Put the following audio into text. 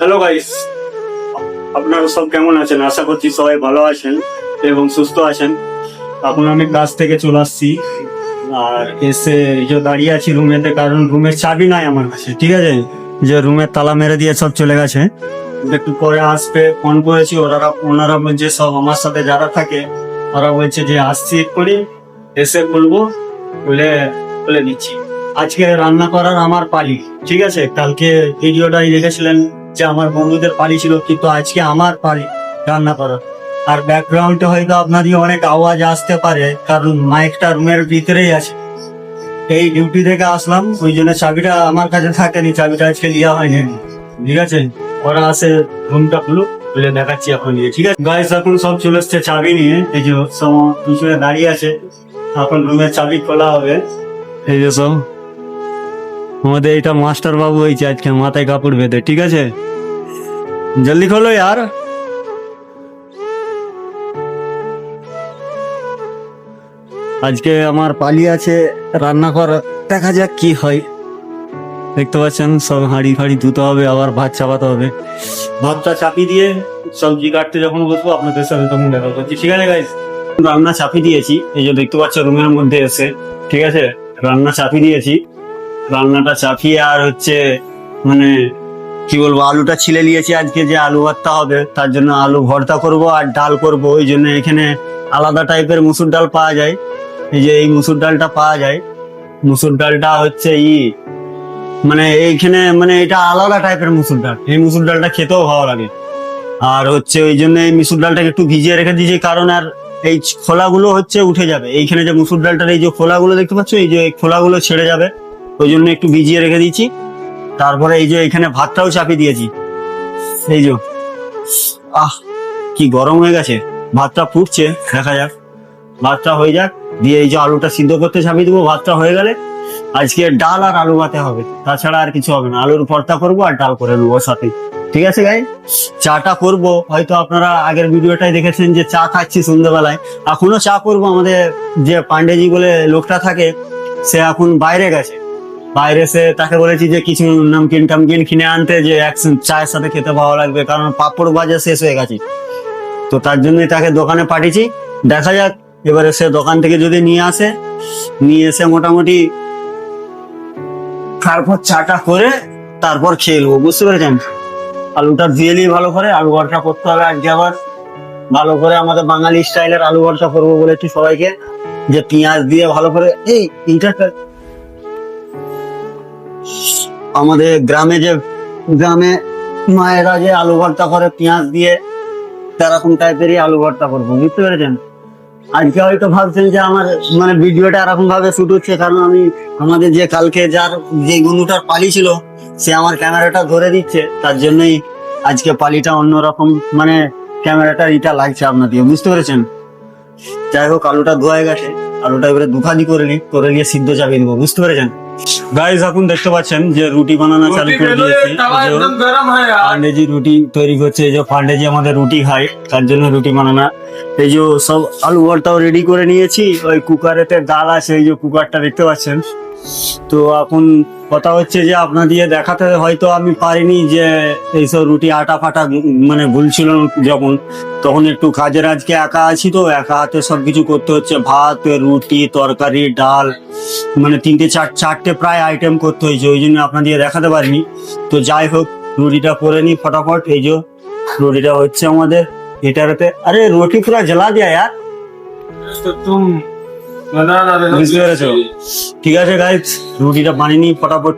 Hello guys, আপনারা সব কেমন আছেন? আশা করছি সবাই ভালো আছেন এবং সুস্থ আছেন। এখন আমি কাজ থেকে চলে আসছি আর এসে এই যে দাঁড়িয়ে আছি রুমেতে, কারণ রুমের চাবি নাই আমার কাছে। ঠিক আছে, যে রুমের তালা মেরে দিয়ে সব চলে গেছে। একটু পরে আসবে, ফোন করেছি, ওনারা বলছে সব আমার সাথে যারা থাকে ওরা বলছে যে আসছি এক্ষুনি, এসে বলবো বলে বলে দিচ্ছি। আজকে রান্না করার আমার পালি। ঠিক আছে, কালকে ভিডিওটাই দেখেছিলেন যে আমার বন্ধুদের পালি ছিল, কিন্তু আজকে আমার পালি রান্না করার। আর ব্যাকগ্রাউন্ডে হয়তো আপনাদের অনেক আওয়াজ আসতে পারে, কারণ মাইকটা রুমের ভিতরেই আছে। এই ডিউটি থেকে আসলাম, ওই জন্য চাবিটা আমার কাছে থাকেনি, চাবিটা আজকে লিয়া হয়নি। ঠিক আছে, ওরা আসে রুমটা খুলো বলে দেখাচ্ছি এখন নিয়ে। ঠিক আছে গাইস, এখন সব চলে এসছে চাবি নিয়ে, এই যে সব পিছনে দাঁড়িয়ে আছে। এখন রুমের চাবি খোলা হবে। এই যে সব আমাদের এটা মাস্টার বাবু হয়েছে আজকে, মাথায় কাপড় বেঁধে। ঠিক আছে, জলদি খোলো यार। আজকে আমার পালি আছে রান্না করা, দেখা যাক কি হয়। দেখতে পাচ্ছেন সব হাঁড়ি ফাড়ি ধুতে হবে, আবার ভাত চাপাতে হবে। ভাতটা চাপি দিয়ে সবজি কাটতে যখন বসবো আপনাদের সাথে তখন দেখা করছি। ঠিক আছে গাইস, রান্না চাপি দিয়েছি, এই যে দেখতে পাচ্ছ রুমের মধ্যে এসে। ঠিক আছে, রান্না চাপি দিয়েছি। রান্নাটা চাপিয়ে আর হচ্ছে মানে কি বলবো, আলুটা ছিলে নিয়েছি। আজকে যে আলু ভর্তা হবে তার জন্য আলু ভর্তা করব আর ডাল করব। ওই জন্য এখানে আলাদা টাইপের মুসুর ডাল পাওয়া যায়। এই যে এই মুসুর ডালটা পাওয়া যায়, মুসুর ডালটা হচ্ছে মানে এইখানে মানে এটা আলাদা টাইপের মুসুর ডাল। এই মুসুর ডালটা খেতেও ভালো লাগে। আর হচ্ছে ওই জন্য এই মুসুর ডালটাকে একটু ভিজিয়ে রেখে দিয়েছি, কারণ আর এই খোলাগুলো হচ্ছে উঠে যাবে। এইখানে যে মুসুর ডালটার এই যে খোলাগুলো দেখতে পাচ্ছ, এই যে এই খোলাগুলো ছেড়ে যাবে, ওই জন্য একটু ভিজিয়ে রেখে দিয়েছি। তারপরে এই যে এখানে ভাতটাও চাপিয়ে দিয়েছি। এই যে কি গরম হয়ে গেছে, ভাতটা ফুটছে, দেখা যাক ভাতটা হয়ে যাক। দিয়ে এই যে আলুটা সিদ্ধ করতে চাপিয়ে দেবো। ভাতটা হয়ে গেলে আজকে ডাল আর আলু ভাতে হবে, তাছাড়া আর কিছু হবে না। আলুর ভর্তা করবো আর ডাল করে নেবো সাথে। ঠিক আছে গাই, চাটা করবো। হয়তো আপনারা আগের ভিডিওটাই দেখেছেন যে চা খাচ্ছি সন্ধ্যাবেলায়। এখনো চা করবো। আমাদের যে পান্ডেজি বলে লোকটা থাকে, সে এখন বাইরে গেছে। বাইরে সে তাকে বলেছি যে কিছু নামকিন টামকিন কিনে আনতে, যে এক চায়ের সাথে খেতে ভালো লাগবে, কারণ পাঁপড় ভাজা শেষ হয়ে গেছে। তো তার জন্যই তাকে দোকানে পাঠিয়েছি। দেখা যাক এবারে সে দোকান থেকে যদি নিয়ে এসে মোটামুটি তারপর চাটা করে তারপর খেয়ে নেবো। বুঝতে পেরেছেন? আলুটা ধুয়ে নিয়ে ভালো করে আলু ভর্তা করতে হবে আজকে। আবার ভালো করে আমাদের বাঙালি স্টাইলের আলু ভর্তা করবো বলেছি সবাইকে, যে পেঁয়াজ দিয়ে ভালো করে। এইটা আমাদের গ্রামে মায়েরা যে আলু ভর্তা করে পেঁয়াজ দিয়ে, সেরকম টাইপেরই আলু ভর্তা করবো। বুঝতে পেরেছেন? আজকে হয়তো ভাবছেন যে আমার মানে ভিডিওটা এরকম ভাবে শুট হচ্ছে, কারণ আমাদের যে কালকে যার যে গনুটার পালি ছিল, সে আমার ক্যামেরাটা ধরে দিচ্ছে। তার জন্যই আজকে পালিটা অন্যরকম, মানে ক্যামেরাটা এটা লাগছে আপনাদের। বুঝতে পেরেছেন? যাই হোক, আলুটা ধোয়া গেছে, আলুটা এবারে দুখানি করে নিয়ে সিদ্ধ চাপিয়ে দেবো। বুঝতে পেরেছেন গাইস? এখন দেখতে পাচ্ছেন যে রুটি বানানো চালু করে দিয়েছি। পান্ডেজি রুটি তৈরি করছে। এই যে পান্ডেজি আমাদের রুটি খায়, তার জন্য রুটি বানানো। এই যে সব আলু ভর্তাও রেডি করে নিয়েছি। ওই কুকারেতে ডাল আছে, এই যে কুকারটা দেখতে পাচ্ছেন। তো এখন কথা হচ্ছে যে আপনাদের দেখাতে হয়তো আমি পারিনি, যে এইসব রুটি আটা ফাটা মানে ভুলছিল যখন, তখন একটু কাজের আজকে একা আছি, তো একা হাতে সবকিছু করতে হচ্ছে। ভাত, রুটি, তরকারি, ডাল, মানে চারটে প্রায় আইটেম করতে হয়েছে, ওই জন্য আপনাদের দেখাতে পারিনি। তো যাই হোক, রুটিটা করে নি ফটাফট। এই যে রুটিটা হচ্ছে আমাদের এটাতে। আরে রুটি পুরা জ্বালা দেয়া यार, বুঝতে পেরেছো? ঠিক আছে গাইস, রুটিটা বানিয়ে নি ফটাফট।